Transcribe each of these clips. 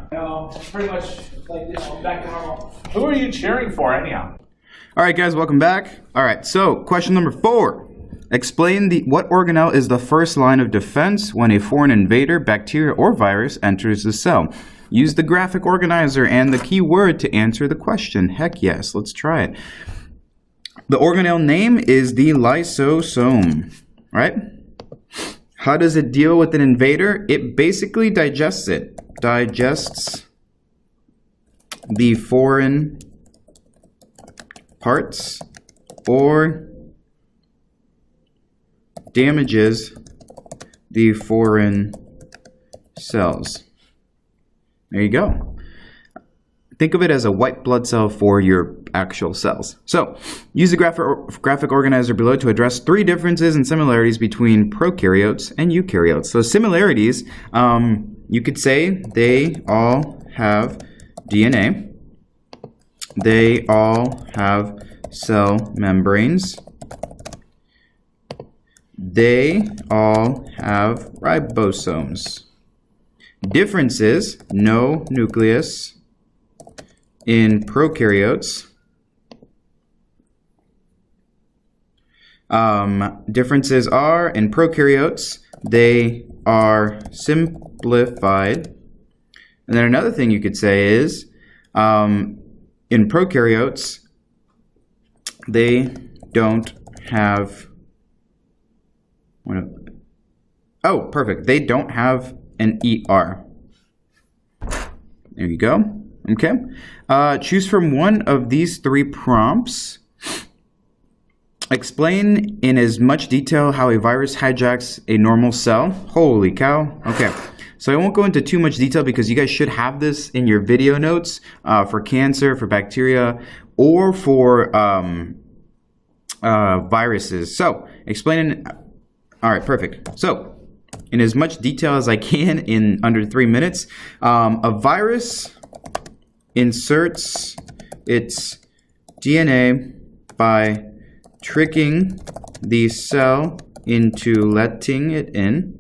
Pretty much like, back to normal. Who are you cheering for anyhow? All right, guys, welcome back. All right, so question number 4. Explain what organelle is the first line of defense when a foreign invader, bacteria, or virus enters the cell. Use the graphic organizer and the keyword to answer the question. Heck yes, let's try it. The organelle name is the lysosome, right? How does it deal with an invader? It basically digests it. Digests the foreign parts or damages the foreign cells. There you go. Think of it as a white blood cell for your actual cells. So, use the graphic organizer below to address 3 differences and similarities between prokaryotes and eukaryotes. So, similarities, you could say they all have DNA. They all have cell membranes. They all have ribosomes. Differences: no nucleus in prokaryotes. Differences are, in prokaryotes, they are simplified. And then another thing you could say is, in prokaryotes, they don't have... Oh, perfect. They don't have an ER. There you go. Okay. Choose from one of these 3 prompts. Explain in as much detail how a virus hijacks a normal cell. Holy cow. Okay. So I won't go into too much detail because you guys should have this in your video notes for cancer, for bacteria, or for viruses. So explain. All right, perfect. So in as much detail as I can in under 3 minutes, a virus inserts its DNA by tricking the cell into letting it in.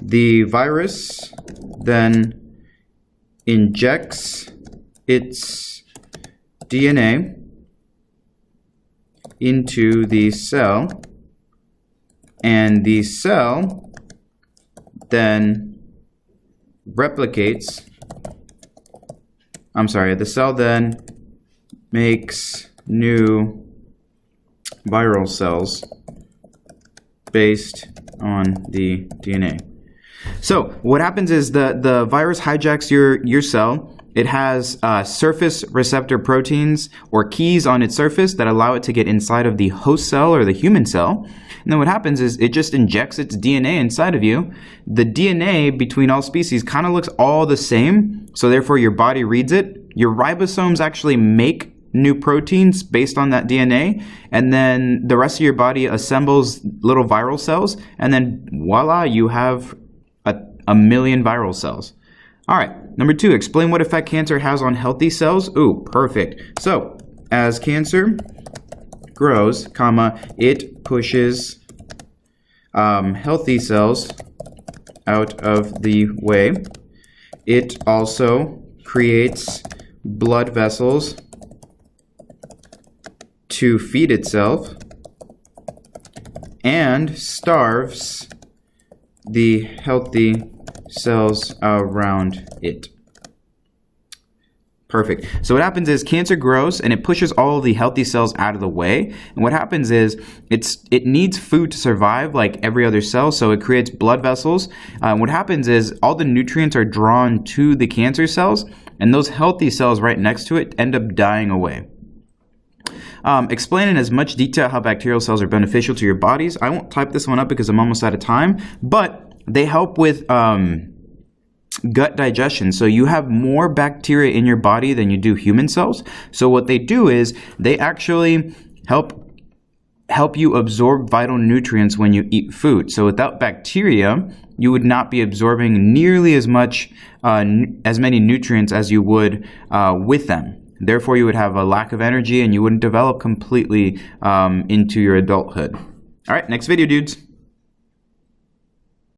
The virus then injects its DNA into the cell, and the cell then replicates. The cell then makes new viral cells based on the DNA. So what happens is the virus hijacks your cell. It has surface receptor proteins or keys on its surface that allow it to get inside of the host cell or the human cell. And then what happens is it just injects its DNA inside of you. The DNA between all species kind of looks all the same, so therefore your body reads it. Your ribosomes actually make new proteins based on that DNA, and then the rest of your body assembles little viral cells, and then voila, you have a million viral cells. All right, number 2, explain what effect cancer has on healthy cells. Ooh, perfect. So, as cancer grows, it pushes healthy cells out of the way. It also creates blood vessels to feed itself and starves the healthy cells around it. Perfect. So what happens is cancer grows and it pushes all the healthy cells out of the way. And what happens is it needs food to survive like every other cell, so it creates blood vessels. What happens is all the nutrients are drawn to the cancer cells, and those healthy cells right next to it end up dying away. Explain in as much detail how bacterial cells are beneficial to your bodies. I won't type this one up because I'm almost out of time, but they help with gut digestion. So you have more bacteria in your body than you do human cells. So what they do is they actually help you absorb vital nutrients when you eat food. So without bacteria, you would not be absorbing nearly as many nutrients as you would with them. Therefore, you would have a lack of energy and you wouldn't develop completely into your adulthood. All right, next video, dudes.